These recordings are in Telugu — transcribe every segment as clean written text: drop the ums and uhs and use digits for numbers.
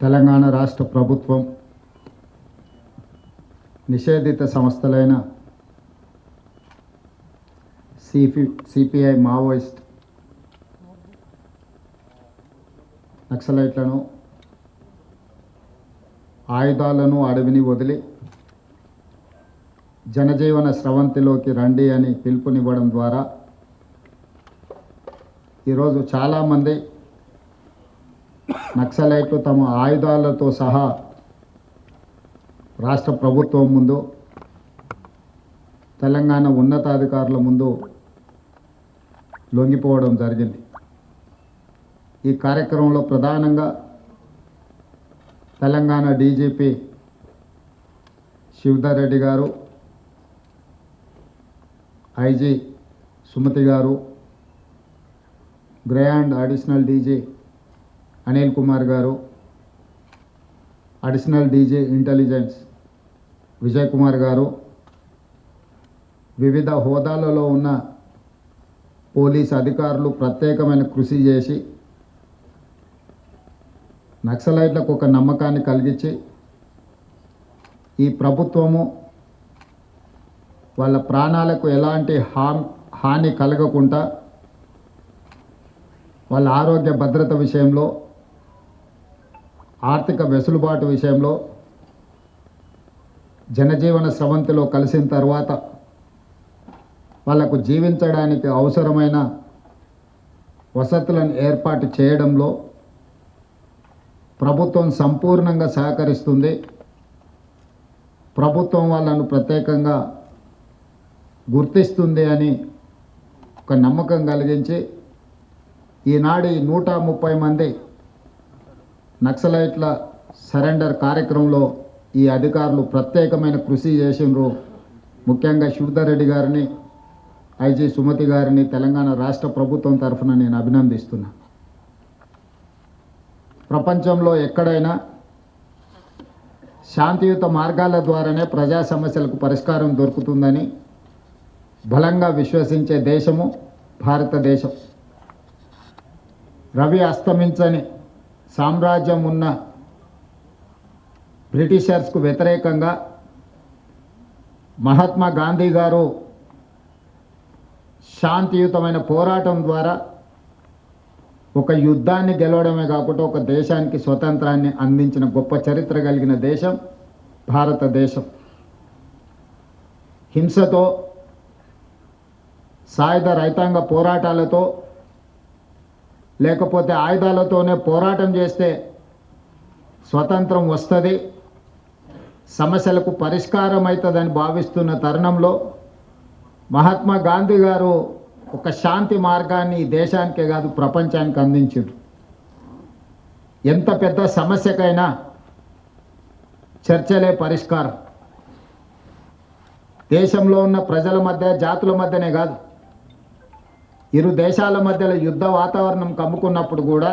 తెలంగాణ రాష్ట్ర ప్రభుత్వం నిషేధిత సంస్థలైన సిపిఐ మావోయిస్ట్ నక్సలైట్లను ఆయుధాలను అడవిని వదిలి జనజీవన స్రవంతిలోకి రండి అని పిలుపునివ్వడం ద్వారా ఈరోజు చాలామంది నక్సలైట్లు తమ ఆయుధాలతో సహా రాష్ట్ర ప్రభుత్వం ముందు, తెలంగాణ ఉన్నతాధికారుల ముందు లొంగిపోవడం జరిగింది. ఈ కార్యక్రమంలో ప్రధానంగా తెలంగాణ డీజీపీ శివధర్ రెడ్డి గారు, ఐజీ సుమతి గారు, grand additional DG Anil Kumar గారు, additional DG intelligence Vijay Kumar గారు, వివిధ హోదాలలో ఉన్న పోలీస్ అధికారులు ప్రత్యేకమైన కృషి చేసి నక్సలైట్లకు ఒక నమ్మకాన్ని కలిగించి ఈ ప్రభుత్వము వాళ్ళ ప్రాణాలకు ఎలాంటి హాని కలగకుండా వాళ్ళ ఆరోగ్య భద్రత విషయంలో, ఆర్థిక వెసులుబాటు విషయంలో, జనజీవన స్రవంతిలో కలిసిన తర్వాత వాళ్లకు జీవించడానికి అవసరమైన వసతులను ఏర్పాటు చేయడంలో ప్రభుత్వం సంపూర్ణంగా సహకరిస్తుంది. ప్రభుత్వం వాళ్ళను ప్రత్యేకంగా గుర్తిస్తుంది అని ఒక నమ్మకం కలిగించి ఈనాడు 130 మంది నక్సలైట్ల సరెండర్ కార్యక్రమంలో ఈ అధికారులు ప్రత్యేకమైన కృషి చేసిండ్రు. ముఖ్యంగా శివధర్ రెడ్డి గారిని, ఐజీ సుమతి గారిని తెలంగాణ రాష్ట్ర ప్రభుత్వం తరఫున నేను అభినందిస్తున్నా. ప్రపంచంలో ఎక్కడైనా శాంతియుత మార్గాల ద్వారానే ప్రజా సమస్యలకు పరిష్కారం దొరుకుతుందని బలంగా విశ్వసించే దేశము భారతదేశం. రవి అస్తమించని సామ్రాజ్యం ఉన్న బ్రిటిషర్స్కు వ్యతిరేకంగా మహాత్మా గాంధీ గారు శాంతియుతమైన పోరాటం ద్వారా ఒక యుద్ధాన్ని గెలవడమే కాకుండా ఒక దేశానికి స్వతంత్రాన్ని అందించిన గొప్ప చరిత్ర కలిగిన దేశం భారతదేశం. హింసతో, సాయుధ రైతాంగ పోరాటాలతో, లేకపోతే ఆయుధాలతోనే పోరాటం చేస్తే స్వతంత్రం వస్తుంది, సమస్యలకు పరిష్కారం అవుతుందని భావిస్తున్న తరుణంలో మహాత్మా గాంధీ గారు ఒక శాంతి మార్గాన్ని ఈ దేశానికే కాదు ప్రపంచానికి అందించారు. ఎంత పెద్ద సమస్యకైనా చర్చలే పరిష్కారం. దేశంలో ఉన్న ప్రజల మధ్య, జాతుల మధ్యనే కాదు, ఇరు దేశాల మధ్యలో యుద్ధ వాతావరణం కమ్ముకున్నప్పుడు కూడా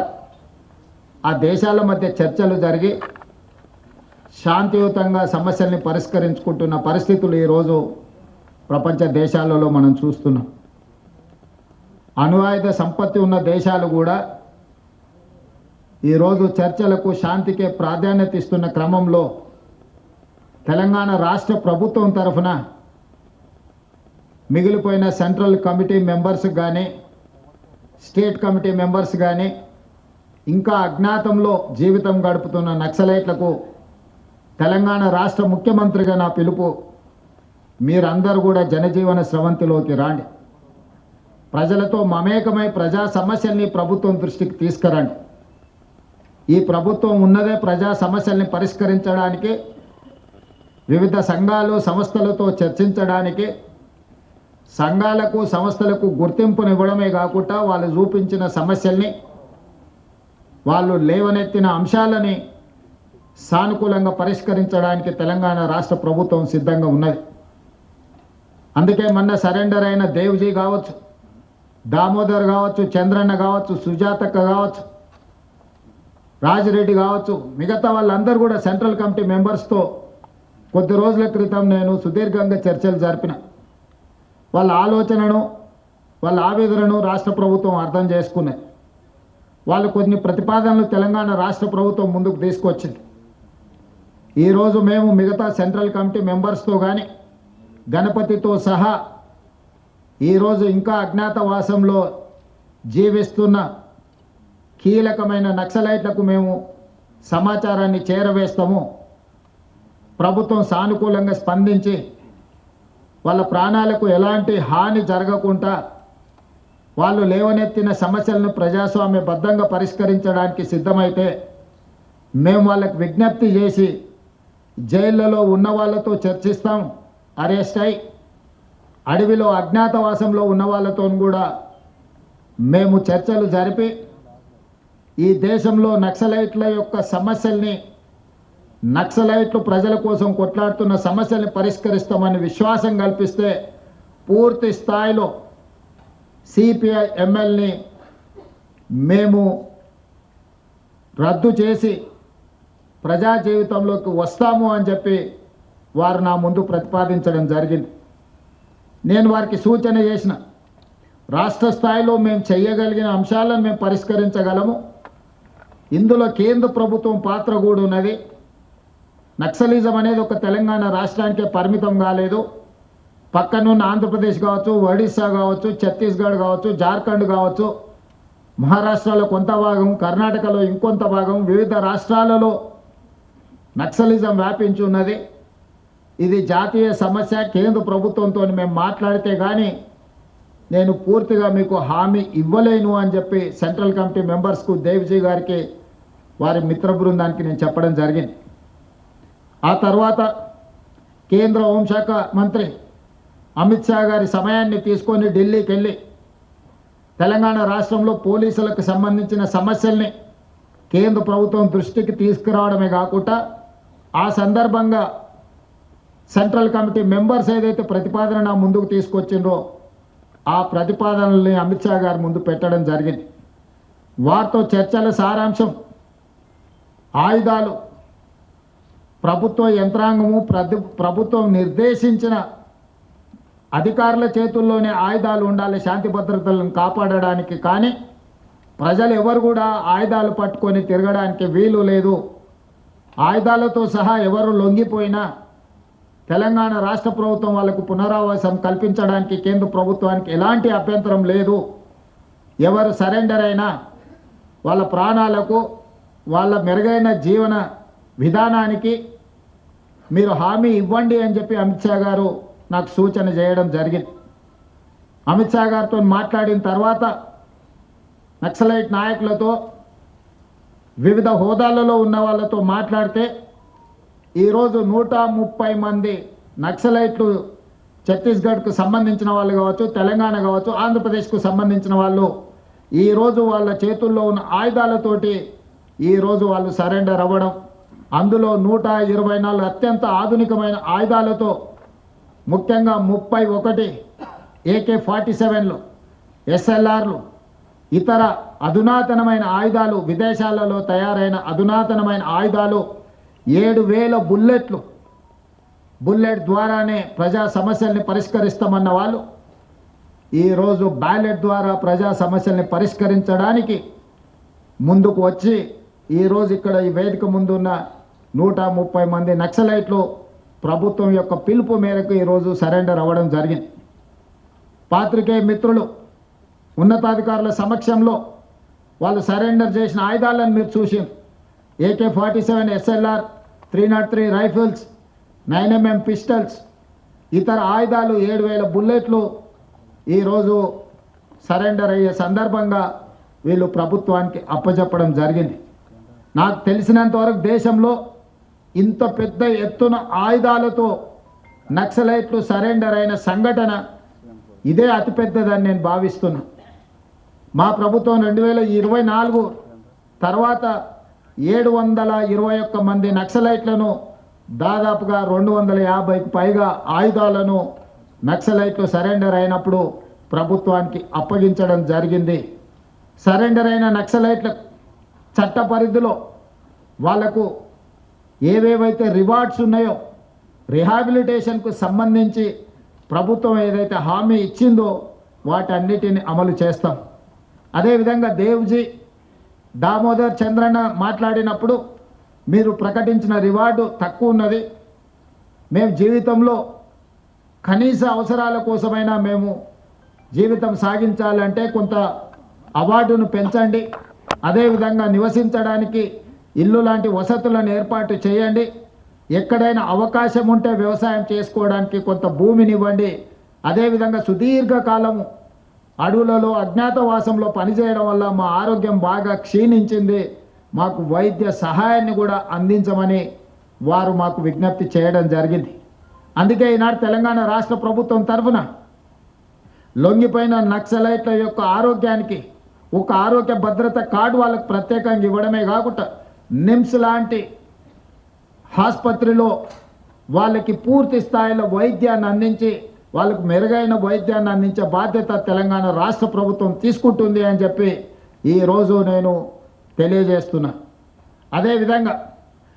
ఆ దేశాల మధ్య చర్చలు జరిగి శాంతియుతంగా సమస్యల్ని పరిష్కరించుకుంటున్న పరిస్థితులు ఈరోజు ప్రపంచ దేశాలలో మనం చూస్తున్నాం. అణుఆయుధ సంపత్తి ఉన్న దేశాలు కూడా ఈరోజు చర్చలకు, శాంతికే ప్రాధాన్యత ఇస్తున్న క్రమంలో తెలంగాణ రాష్ట్ర ప్రభుత్వం తరఫున మిగిలిపోయిన సెంట్రల్ కమిటీ మెంబర్స్ కానీ, స్టేట్ కమిటీ మెంబర్స్ కానీ, ఇంకా అజ్ఞాతంలో జీవితం గడుపుతున్న నక్సలైట్లకు తెలంగాణ రాష్ట్ర ముఖ్యమంత్రిగా నా పిలుపు, మీరందరూ కూడా జనజీవన స్రవంతిలోకి రాండి. ప్రజలతో మమేకమై ప్రజా సమస్యల్ని ప్రభుత్వం దృష్టికి తీసుకురండి. ఈ ప్రభుత్వం ఉన్నదే ప్రజా సమస్యల్ని పరిష్కరించడానికి, వివిధ సంఘాలు, సంస్థలతో చర్చించడానికి, సంఘాలకు, సంస్థలకు గుర్తింపునివ్వడమే కాకుండా వాళ్ళు చూపించిన సమస్యల్ని, వాళ్ళు లేవనెత్తిన అంశాలని సానుకూలంగా పరిష్కరించడానికి తెలంగాణ రాష్ట్ర ప్రభుత్వం సిద్ధంగా ఉన్నది. అందుకే మొన్న సరెండర్ అయిన దేవ్జీ కావచ్చు, దామోదర్ కావచ్చు, చంద్రన్న కావచ్చు, సుజాతక్క కావచ్చు, రాజిరెడ్డి కావచ్చు, మిగతా వాళ్ళందరూ కూడా సెంట్రల్ కమిటీ మెంబర్స్తో కొద్ది రోజుల క్రితం నేను సుదీర్ఘంగా చర్చలు జరిపిన. వాళ్ళ ఆలోచనను, వాళ్ళ ఆవేదనను రాష్ట్ర ప్రభుత్వం అర్థం చేసుకున్నది. వాళ్ళు కొన్ని ప్రతిపాదనలు తెలంగాణ రాష్ట్ర ప్రభుత్వం ముందుకు తీసుకొచ్చింది. ఈరోజు మేము మిగతా సెంట్రల్ కమిటీ మెంబర్స్తో కానీ గణపతితో సహా ఈరోజు ఇంకా అజ్ఞాతవాసంలో జీవిస్తున్న కీలకమైన నక్సలైట్లకు మేము సమాచారాన్ని చేరవేస్తాము. ప్రభుత్వం సానుకూలంగా స్పందించి వాళ్ళ ప్రాణాలకు ఎలాంటి హాని జరగకుండా వాళ్ళు లేవనెత్తిన సమస్యలను ప్రజాస్వామ్యబద్ధంగా పరిష్కరించడానికి సిద్ధమైతే మేము వాళ్ళకి విజ్ఞప్తి చేసి జైళ్ళలో ఉన్న వాళ్ళతో చర్చిస్తాం. అరెస్ట్ అయి అడవిలో అజ్ఞాతవాసంలో ఉన్న వాళ్ళతో కూడా మేము చర్చలు జరిపి ఈ దేశంలో నక్సలైట్ల యొక్క సమస్యల్ని, నక్సలైట్లు ప్రజల కోసం కొట్లాడుతున్న సమస్యల్ని పరిష్కరిస్తామని విశ్వాసం కల్పిస్తే పూర్తి స్థాయిలో సిపిఐ ఎమ్మెల్యేని మేము రద్దు చేసి ప్రజా జీవితంలోకి వస్తాము అని చెప్పి వారు నా ముందు ప్రతిపాదించడం జరిగింది. నేను వారికి సూచన చేసిన, రాష్ట్ర స్థాయిలో మేము చేయగలిగిన అంశాలను మేము పరిష్కరించగలము. ఇందులో కేంద్ర ప్రభుత్వం పాత్ర కూడా ఉన్నది. నక్సలిజం అనేది ఒక తెలంగాణ రాష్ట్రానికే పరిమితం కాలేదు. పక్కనున్న ఆంధ్రప్రదేశ్ కావచ్చు, ఒడిస్సా కావచ్చు, ఛత్తీస్గఢ్ కావచ్చు, జార్ఖండ్ కావచ్చు, మహారాష్ట్రలో కొంత భాగం, కర్ణాటకలో ఇంకొంత భాగం, వివిధ రాష్ట్రాలలో నక్సలిజం వ్యాపించి ఉన్నది. ఇది జాతీయ సమస్య. కేంద్ర ప్రభుత్వంతో మేము మాట్లాడితే కానీ నేను పూర్తిగా మీకు హామీ ఇవ్వలేను అని చెప్పి సెంట్రల్ కమిటీ మెంబర్స్కు, దేవ్జీ గారికి, వారి మిత్ర బృందానికి నేను చెప్పడం జరిగింది. ఆ తర్వాత కేంద్ర హోంశాఖ మంత్రి అమిత్ షా గారి సమయాన్ని తీసుకొని ఢిల్లీకి వెళ్ళి తెలంగాణ రాష్ట్రంలో పోలీసులకు సంబంధించిన సమస్యల్ని కేంద్ర ప్రభుత్వం దృష్టికి తీసుకురావడమే కాకుండా ఆ సందర్భంగా సెంట్రల్ కమిటీ మెంబర్స్ ఏదైతే ప్రతిపాదన నా ముందుకు తీసుకొచ్చిండ్రో ఆ ప్రతిపాదనల్ని అమిత్ షా గారి ముందు పెట్టడం జరిగింది. వారితో చర్చల సారాంశం ఆయుధాలు, ప్రభుత్వ యంత్రాంగము, ప్రభుత్వం నిర్దేశించిన అధికారుల చేతుల్లోనే ఆయుధాలు ఉండాలి శాంతి భద్రతలను కాపాడడానికి. కానీ ప్రజలు ఎవరు కూడా ఆయుధాలు పట్టుకొని తిరగడానికి వీలు లేదు. ఆయుధాలతో సహా ఎవరు లొంగిపోయినా తెలంగాణ రాష్ట్ర ప్రభుత్వం వాళ్ళకు పునరావాసం కల్పించడానికి కేంద్ర ప్రభుత్వానికి ఎలాంటి అభ్యంతరం లేదు. ఎవరు సరెండర్ అయినా వాళ్ళ ప్రాణాలకు, వాళ్ళ మెరుగైన జీవన విధానానికి మీరు హామీ ఇవ్వండి అని చెప్పి అమిత్ షా గారు నాకు సూచన చేయడం జరిగింది. అమిత్ షా గారితో మాట్లాడిన తర్వాత నక్సలైట్ నాయకులతో, వివిధ హోదాలలో ఉన్న వాళ్ళతో మాట్లాడితే ఈరోజు 130 మంది నక్సలైట్లు ఛత్తీస్గఢ్కు సంబంధించిన వాళ్ళు కావచ్చు, తెలంగాణ కావచ్చు, ఆంధ్రప్రదేశ్కు సంబంధించిన వాళ్ళు ఈరోజు వాళ్ళ చేతుల్లో ఉన్న ఆయుధాలతోటి ఈరోజు వాళ్ళు సరెండర్ అవ్వడం, అందులో 124 అత్యంత ఆధునికమైన ఆయుధాలతో, ముఖ్యంగా 31 AK-47లు, SLRలు, ఇతర అధునాతనమైన ఆయుధాలు, విదేశాలలో తయారైన అధునాతనమైన ఆయుధాలు, 7,000 బుల్లెట్లు, బుల్లెట్ ద్వారానే ప్రజా సమస్యల్ని పరిష్కరిస్తామన్న వాళ్ళు ఈరోజు బ్యాలెట్ ద్వారా ప్రజా సమస్యల్ని పరిష్కరించడానికి ముందుకు వచ్చి ఈరోజు ఇక్కడ ఈ వేదిక ముందున్న 130 మంది నక్సలైట్లు ప్రభుత్వం యొక్క పిలుపు మేరకు ఈరోజు సరెండర్ అవ్వడం జరిగింది. పాత్రికేయ మిత్రులు, ఉన్నతాధికారుల సమక్షంలో వాళ్ళు సరెండర్ చేసిన ఆయుధాలను మీరు చూసింది. AK-47 SLR, 303 rifles, 9mm pistols, ఇతర ఆయుధాలు, 7,000 బుల్లెట్లు ఈరోజు సరెండర్ అయ్యే సందర్భంగా వీళ్ళు ప్రభుత్వానికి అప్పచెప్పడం జరిగింది. నాకు తెలిసినంతవరకు దేశంలో ఇంత పెద్ద ఎత్తున ఆయుధాలతో నక్సలైట్లు సరెండర్ అయిన సంఘటన ఇదే అతిపెద్దదని నేను భావిస్తున్నా. మా ప్రభుత్వం 2024 తర్వాత 721 మంది నక్సలైట్లను, దాదాపుగా 250కి పైగా ఆయుధాలను నక్సలైట్లు సరెండర్ అయినప్పుడు ప్రభుత్వానికి అప్పగించడం జరిగింది. సరెండర్ అయిన నక్సలైట్ల చట్ట పరిధిలో వాళ్లకు ఏవేవైతే రివార్డ్స్ ఉన్నాయో, రిహాబిలిటేషన్కు సంబంధించి ప్రభుత్వం ఏదైతే హామీ ఇచ్చిందో వాటన్నిటిని అమలు చేస్తాం. అదేవిధంగా దేవ్జీ దామోదర్ చంద్రన్న మాట్లాడినప్పుడు మీరు ప్రకటించిన రివార్డు తక్కువ ఉన్నది, మేము జీవితంలో కనీస అవసరాల కోసమైనా మేము జీవితం సాగించాలంటే కొంత అవార్డును పెంచండి, అదేవిధంగా నివసించడానికి ఇల్లు లాంటి వసతులను ఏర్పాటు చేయండి, ఎక్కడైనా అవకాశం ఉంటే వ్యవసాయం చేసుకోవడానికి కొంత భూమిని ఇవ్వండి, అదేవిధంగా సుదీర్ఘకాలము అడవులలో అజ్ఞాతవాసంలో పనిచేయడం వల్ల మా ఆరోగ్యం బాగా క్షీణించింది, మాకు వైద్య సహాయాన్ని కూడా అందించమని వారు మాకు విజ్ఞప్తి చేయడం జరిగింది. అందుకే ఈనాడు తెలంగాణ రాష్ట్ర ప్రభుత్వం తరఫున లొంగిపోయిన నక్సలైట్ల యొక్క ఆరోగ్యానికి ఒక ఆరోగ్య భద్రత కార్డు వాళ్ళకు ప్రత్యేకంగా ఇవ్వడమే కాకుండా నిమ్స్ లాంటి ఆసుపత్రిలో వాళ్ళకి పూర్తి స్థాయిలో వైద్యాన్ని అందించి వాళ్ళకు మెరుగైన వైద్యాన్ని అందించే బాధ్యత తెలంగాణ రాష్ట్ర ప్రభుత్వం తీసుకుంటుంది అని చెప్పి ఈరోజు నేను తెలియజేస్తున్నా. అదేవిధంగా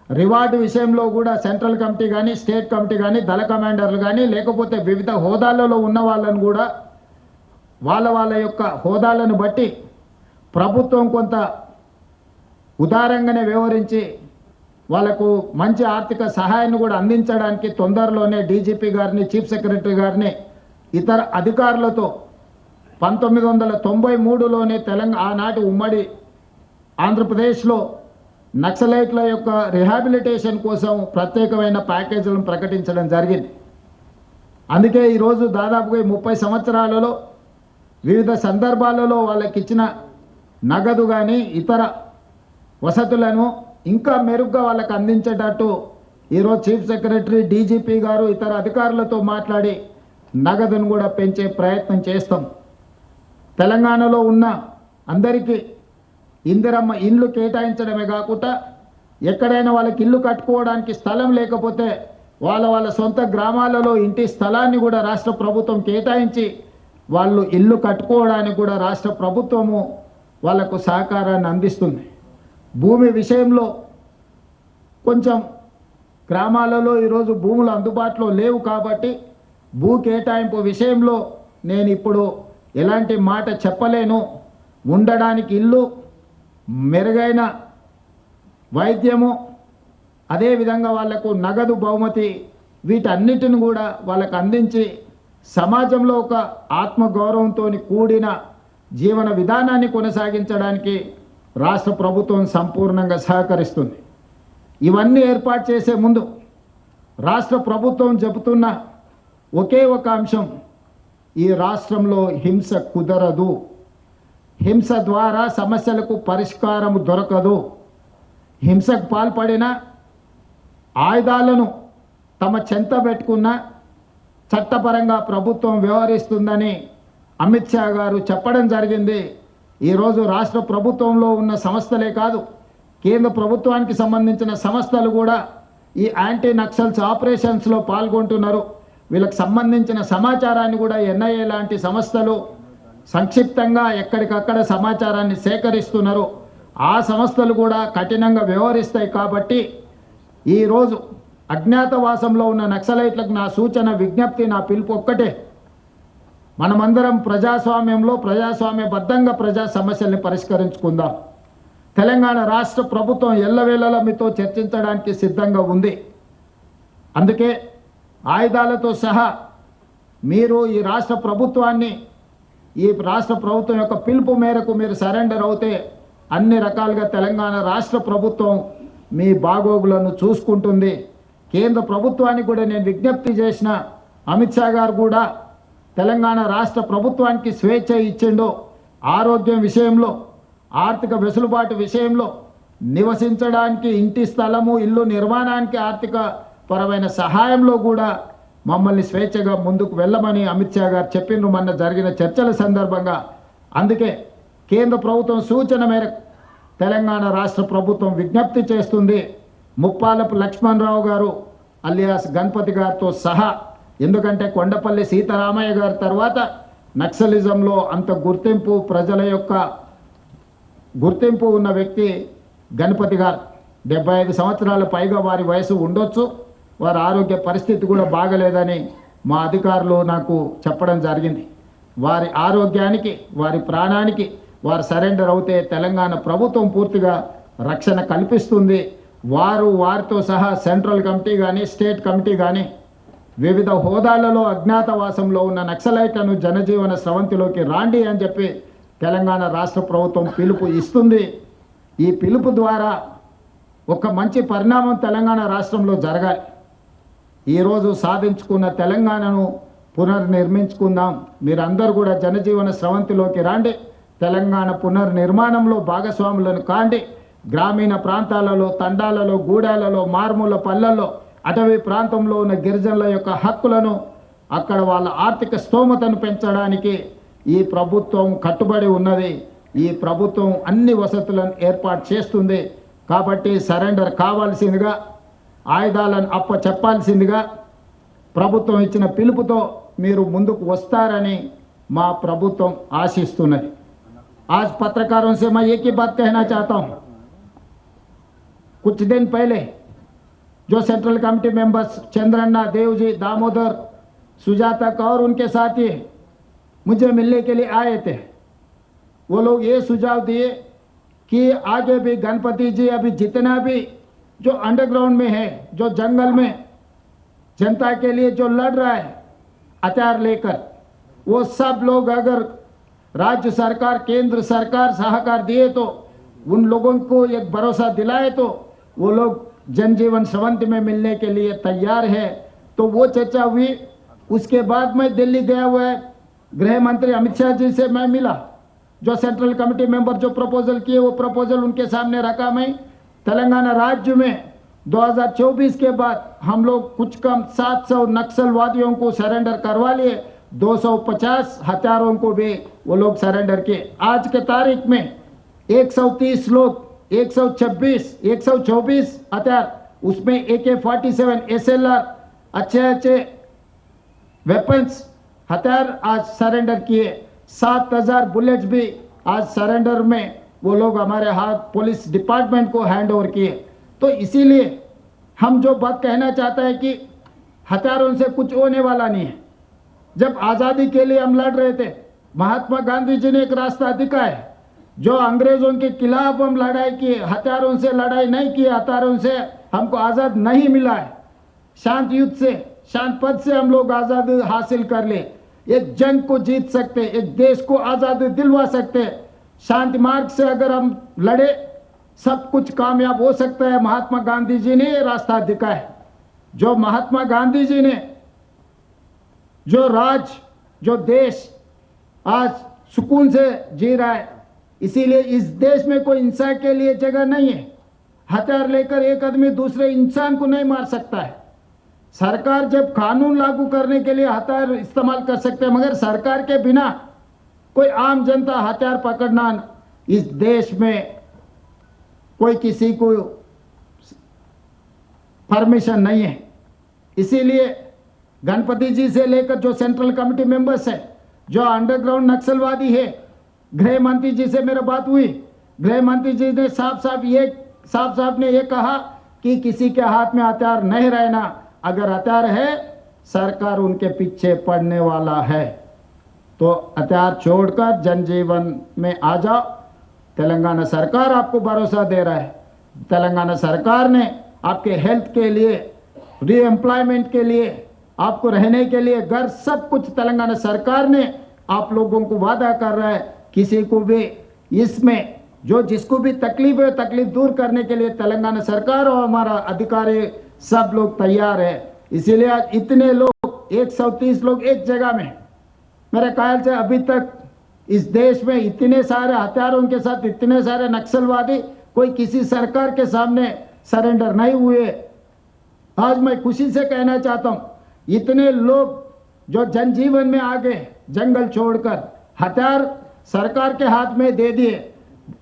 రివార్డు విషయంలో కూడా సెంట్రల్ కమిటీ కానీ స్టేట్ కమిటీ కానీ దళ కమాండర్లు కానీ లేకపోతే వివిధ హోదాలలో ఉన్న వాళ్ళను కూడా వాళ్ళ యొక్క హోదాలను బట్టి ప్రభుత్వం కొంత ఉదారంగానే వ్యవహరించి వాళ్ళకు మంచి ఆర్థిక సహాయాన్ని కూడా అందించడానికి తొందరలోనే డీజీపీ గారిని, చీఫ్ సెక్రటరీ గారిని, ఇతర అధికారులతో 1993లోనే ఆనాటి ఉమ్మడి ఆంధ్రప్రదేశ్లో నక్సలైట్ల యొక్క రిహాబిలిటేషన్ కోసం ప్రత్యేకమైన ప్యాకేజీలను ప్రకటించడం జరిగింది. అందుకే ఈరోజు దాదాపుగా 30 సంవత్సరాలలో వివిధ సందర్భాలలో వాళ్ళకి ఇచ్చిన నగదు కానీ ఇతర వసతులను ఇంకా మెరుగ్గా వాళ్ళకి అందించేటట్టు ఈరోజు చీఫ్ సెక్రటరీ, డీజీపీ గారు ఇతర అధికారులతో మాట్లాడి నగదును కూడా పెంచే ప్రయత్నం చేస్తాం. తెలంగాణలో ఉన్న అందరికీ ఇందిరమ్మ ఇండ్లు కేటాయించడమే కాకుండా ఎక్కడైనా వాళ్ళకి ఇల్లు కట్టుకోవడానికి స్థలం లేకపోతే వాళ్ళ సొంత గ్రామాలలో ఇంటి స్థలాన్ని కూడా రాష్ట్ర ప్రభుత్వం కేటాయించి వాళ్ళు ఇల్లు కట్టుకోవడానికి కూడా రాష్ట్ర ప్రభుత్వము వాళ్ళకు సహకారాన్ని అందిస్తుంది. భూమి విషయంలో కొంచెం గ్రామాలలో ఈరోజు భూములు అందుబాటులో లేవు కాబట్టి భూ కేటాయింపు విషయంలో నేను ఇప్పుడు ఎలాంటి మాట చెప్పలేను. ఉండడానికి ఇల్లు, మెరుగైన వైద్యము, అదేవిధంగా వాళ్లకు నగదు బహుమతి, వీటన్నిటిని కూడా వాళ్ళకు అందించి సమాజంలో ఒక ఆత్మగౌరవంతో కూడిన జీవన విధానాన్ని కొనసాగించడానికి రాష్ట్ర ప్రభుత్వం సంపూర్ణంగా సహకరిస్తుంది. ఇవన్నీ ఏర్పాటు చేసే ముందు రాష్ట్ర ప్రభుత్వం చెబుతున్న ఒకే ఒక అంశం, ఈ రాష్ట్రంలో హింస కుదరదు, హింస ద్వారా సమస్యలకు పరిష్కారం దొరకదు, హింసకు పాల్పడిన ఆయుధాలను తమ చెంత పెట్టుకున్న చట్టపరంగా ప్రభుత్వం వ్యవహరిస్తుందని అమిత్ షా గారు చెప్పడం జరిగింది. ఈరోజు రాష్ట్ర ప్రభుత్వంలో ఉన్న సంస్థలే కాదు, కేంద్ర ప్రభుత్వానికి సంబంధించిన సంస్థలు కూడా ఈ యాంటీ నక్సల్స్ ఆపరేషన్స్లో పాల్గొంటున్నారు. వీళ్ళకి సంబంధించిన సమాచారాన్ని కూడా ఎన్ఐఏ లాంటి సంస్థలు సంక్షిప్తంగా ఎక్కడికక్కడ సమాచారాన్ని సేకరిస్తున్నారు. ఆ సంస్థలు కూడా కఠినంగా వ్యవహరిస్తాయి. కాబట్టి ఈరోజు అజ్ఞాతవాసంలో ఉన్న నక్సలైట్లకు నా సూచన, విజ్ఞప్తి, నా పిలుపు ఒక్కటే, మనమందరం ప్రజాస్వామ్యంలో ప్రజాస్వామ్యబద్ధంగా ప్రజా సమస్యల్ని పరిష్కరించుకుందాం. తెలంగాణ రాష్ట్ర ప్రభుత్వం ఎల్లవేళలా మీతో చర్చించడానికి సిద్ధంగా ఉంది. అందుకే ఆయుధాలతో సహా మీరు ఈ రాష్ట్ర ప్రభుత్వం యొక్క పిలుపు మేరకు మీరు సరెండర్ అవుతే అన్ని రకాలుగా తెలంగాణ రాష్ట్ర ప్రభుత్వం మీ బాగోగులను చూసుకుంటుంది. కేంద్ర ప్రభుత్వానికి కూడా నేను విజ్ఞప్తి చేసిన, అమిత్ షా గారు కూడా తెలంగాణ రాష్ట్ర ప్రభుత్వానికి స్వేచ్ఛ ఇచ్చిండు. ఆరోగ్యం విషయంలో, ఆర్థిక వెసులుబాటు విషయంలో, నివసించడానికి ఇంటి స్థలము, ఇల్లు నిర్మాణానికి ఆర్థిక పరమైన సహాయంలో కూడా మమ్మల్ని స్వేచ్ఛగా ముందుకు వెళ్ళమని అమిత్ షా గారు చెప్పిండ్రు మొన్న జరిగిన చర్చల సందర్భంగా. అందుకే కేంద్ర ప్రభుత్వం సూచన మేరకు తెలంగాణ రాష్ట్ర ప్రభుత్వం విజ్ఞప్తి చేస్తుంది, ముప్పాలపు లక్ష్మణరావు గారు అలియాస్ గణపతి గారితో సహా, ఎందుకంటే కొండపల్లి సీతారామయ్య గారి తర్వాత నక్సలిజంలో అంత గుర్తింపు, ప్రజల యొక్క గుర్తింపు ఉన్న వ్యక్తి గణపతి గారు. 75 సంవత్సరాల పైగా వారి వయసు ఉండొచ్చు. వారి ఆరోగ్య పరిస్థితి కూడా బాగలేదని మా అధికారులు నాకు చెప్పడం జరిగింది. వారి ఆరోగ్యానికి, వారి ప్రాణానికి వారు సరెండర్ అవుతే తెలంగాణ ప్రభుత్వం పూర్తిగా రక్షణ కల్పిస్తుంది. వారితో సహా సెంట్రల్ కమిటీ కానీ స్టేట్ కమిటీ కానీ వివిధ హోదాలలో అజ్ఞాతవాసంలో ఉన్న నక్సలైట్లను జనజీవన స్రవంతిలోకి రాండి అని చెప్పి తెలంగాణ రాష్ట్ర ప్రభుత్వం పిలుపు ఇస్తుంది. ఈ పిలుపు ద్వారా ఒక మంచి పరిణామం తెలంగాణ రాష్ట్రంలో జరగాలి. ఈరోజు సాధించుకున్న తెలంగాణను పునర్నిర్మించుకుందాం. మీరందరూ కూడా జనజీవన స్రవంతిలోకి రాండి. తెలంగాణ పునర్నిర్మాణంలో భాగస్వాములను కాండి. గ్రామీణ ప్రాంతాలలో, తండాలలో, గూడాలలో, మారుమూల పల్లెల్లో, అటవీ ప్రాంతంలో ఉన్న గిరిజనుల యొక్క హక్కులను, అక్కడ వాళ్ళ ఆర్థిక స్తోమతను పెంచడానికి ఈ ప్రభుత్వం కట్టుబడి ఉన్నది. ఈ ప్రభుత్వం అన్ని వసతులను ఏర్పాటు చేస్తుంది. కాబట్టి సరెండర్ కావాల్సిందిగా, ఆయుధాలను చెప్పాల్సిందిగా ప్రభుత్వం ఇచ్చిన పిలుపుతో మీరు ముందుకు వస్తారని మా ప్రభుత్వం ఆశిస్తున్నది. आज पत्रकारों से मैं एक ही बात कहना चाहता हूं। कुछ दिन पहले जो central committee members Chandranna, Devji, Damodar, Sujata Kaur उनके साथी मुझे मिलने के लिए आए थे। वो लोग ये सुझाव दिए कि आगे भी गणपति जी अभी जितना भी जो अंडरग्राउंड में है, जो जंगल में जनता के लिए जो लड़ रहा है हथियार लेकर, वो सब लोग अगर राज्य सरकार, केंद्र सरकार सहकार दिए तो उन लोगों को एक भरोसा दिलाए तो वो लोग जनजीवन स्रवंति में मिलने के लिए तैयार है। तो वो चर्चा हुई। उसके बाद मैं दिल्ली गया हुआ है, गृह मंत्री अमित शाह जी से मैं मिला। जो सेंट्रल कमेटी मेंबर जो प्रपोजल किए वो प्रपोजल उनके सामने रखा। मैं तेलंगाना राज्य में 2024 के बाद हम लोग कुछ कम 700 नक्सलवादियों को सरेंडर करवा लिए। 250 हथियारों को भी वो लोग सरेंडर किए। आज के तारीख में 130 लोग, 124 हथियार, उसमें AK-47 SLR अच्छे वेपन्स हथियार आज सरेंडर किए। 7000 बुलेट्स भी आज सरेंडर में वो लोग हमारे हाथ पुलिस डिपार्टमेंट को हैंड ओवर किए। तो इसीलिए हम जो बात कहना चाहते हैं कि हथियारों से कुछ होने वाला नहीं है। जब आज़ादी के लिए हम लड़ रहे थे, महात्मा गांधी जी ने एक रास्ता दिखाया। जो अंग्रेजों के खिलाफ हम लड़ाई किए, हथियारों से लड़ाई नहीं की, हथियारों से हमको आज़ाद नहीं मिला है। शांत युद्ध से, शांत पद से हम लोग आज़ादी हासिल कर ले। एक जंग को जीत सकते, एक देश को आज़ादी दिलवा सकते। शांति मार्ग से अगर हम लड़े सब कुछ कामयाब हो सकता है। महात्मा गांधी जी ने ये रास्ता दिखाया। जो महात्मा गांधी जी ने जो देश आज सुकून से जी रहा है, इसीलिए इस देश में कोई इंसान के लिए जगह नहीं है। हथियार लेकर एक आदमी दूसरे इंसान को नहीं मार सकता है। सरकार जब कानून लागू करने के लिए हथियार इस्तेमाल कर सकते हैं, मगर सरकार के बिना कोई आम जनता हथियार पकड़ना इस देश में कोई किसी को परमिशन नहीं है। इसीलिए गणपति जी से लेकर जो सेंट्रल कमेटी मेंबर्स है, जो अंडरग्राउंड नक्सलवादी है, गृह मंत्री जी से मेरी बात हुई। गृह मंत्री जी ने साफ ने ये कहा कि किसी के हाथ में हथियार नहीं रहना। अगर हथियार है, सरकार उनके पीछे पड़ने वाला है। तो हथियार छोड़कर जनजीवन में आ जाओ। तेलंगाना सरकार आपको भरोसा दे रहा है। तेलंगाना सरकार ने आपके हेल्थ के लिए, रीएम्प्लॉयमेंट के लिए, आपको रहने के लिए घर, सब कुछ तेलंगाना सरकार ने आप लोगों को वादा कर रहा है। किसी को भी इसमें जिसको भी तकलीफ है, तकलीफ दूर करने के लिए तेलंगाना सरकार और हमारा अधिकारी सब लोग तैयार है। इसीलिए आज इतने लोग, 130 लोग एक जगह में, मेरे ख्याल से अभी तक इस देश में इतने सारे हथियारों के साथ इतने सारे नक्सलवादी कोई किसी सरकार के सामने सरेंडर नहीं हुए। आज मैं खुशी से कहना चाहता हूँ, इतने लोग जो जनजीवन में आ गए, जंगल छोड़कर हथियार सरकार के हाथ में दे दिए,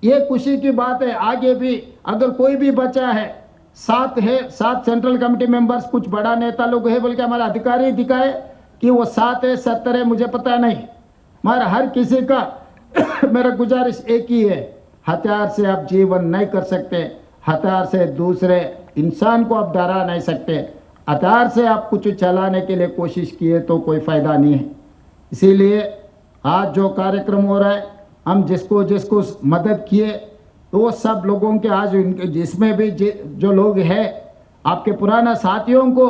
ये खुशी की बात है। आगे भी अगर कोई भी बचा है, 7 सेंट्रल कमेटी मेंबर्स, कुछ बड़ा नेता लोग है बोल के हमारा अधिकारी दिखाए कि वो 7 है 70 है, मुझे पता नहीं, मगर हर किसी का मेरा गुजारिश एक ही है, हथियार से आप जीवन नहीं कर सकते। हथियार से दूसरे इंसान को आप डरा नहीं सकते। हथियार से आप कुछ चलाने के लिए कोशिश किए तो कोई फायदा नहीं है। इसीलिए आज जो कार्यक्रम हो रहा है, हम जिसको जिसको मदद किए तो वो सब लोगों के आज जिसमें भी जो लोग हैं आपके पुराना साथियों को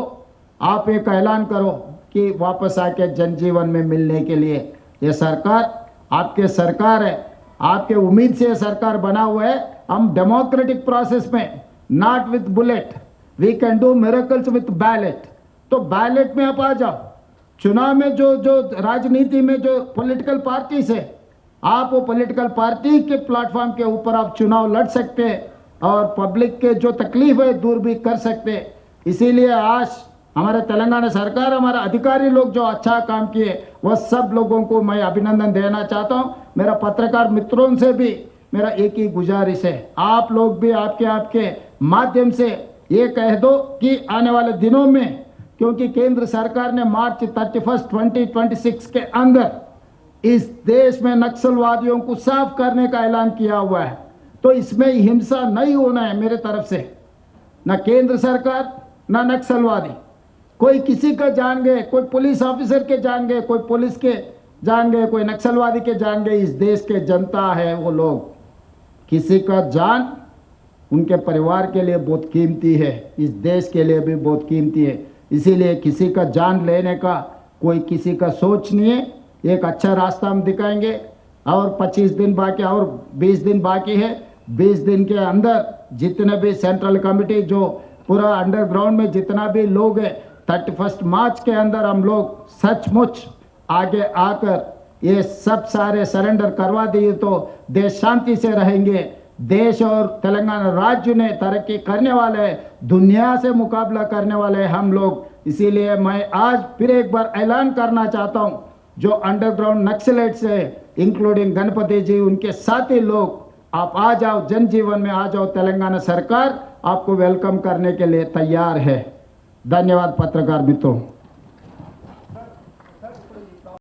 आप एक ऐलान करो कि वापस आके जनजीवन में मिलने के लिए। ये सरकार आपके सरकार है, आपके उम्मीद से सरकार बना हुआ है। हम डेमोक्रेटिक प्रोसेस में not with bullet, we can do miracles with ballot. तो बैलेट में आप आ जाओ। चुनाव में जो राजनीति में जो पॉलिटिकल पार्टी से आप वो पॉलिटिकल पार्टी के प्लेटफॉर्म के ऊपर आप चुनाव लड़ सकते हैं और पब्लिक के जो तकलीफ है दूर भी कर सकते हैं। इसीलिए आज हमारे तेलंगाना सरकार, हमारे अधिकारी लोग जो अच्छा काम किए वह सब लोगों को मैं अभिनंदन देना चाहता हूं। मेरा पत्रकार मित्रों से भी मेरा एक ही गुजारिश है, आप लोग भी आपके माध्यम से ये कह दो कि आने वाले दिनों में, क्योंकि केंद्र सरकार ने मार्च 31, 2026 के अंदर इस देश में नक्सलवादियों को साफ करने का ऐलान किया हुआ है, तो इसमें हिंसा नहीं होना है मेरे तरफ से। न केंद्र सरकार न नक्सलवादी, कोई किसी का जान गए, कोई पुलिस ऑफिसर के जान गए, कोई पुलिस के जान गए, कोई नक्सलवादी के जान गए। इस देश के जनता है वो लोग, किसी का जान उनके परिवार के लिए बहुत कीमती है, इस देश के लिए भी बहुत कीमती है। इसीलिए किसी का जान लेने का कोई किसी का सोच नहीं है। एक अच्छा रास्ता हम दिखाएंगे और 25 दिन बाकी और 20 दिन बाकी है। 20 दिन के अंदर जितने भी सेंट्रल कमेटी जो पूरा अंडरग्राउंड में जितना भी लोग है 31 मार्च के अंदर हम लोग सचमुच आगे आकर ये सब सारे सरेंडर करवा दिए तो देश शांति से रहेंगे। देश और तेलंगाना राज्य ने तरक्की करने वाले हैं, दुनिया से मुकाबला करने वाले हैं हम लोग। इसीलिए मैं आज फिर एक बार ऐलान करना चाहता हूं, जो अंडरग्राउंड नक्सलेट्स है इंक्लूडिंग गणपति जी, उनके साथी लोग, आप आ जाओ, जनजीवन में आ जाओ। तेलंगाना सरकार आपको वेलकम करने के लिए तैयार है। धन्यवाद पत्रकार मित्रों।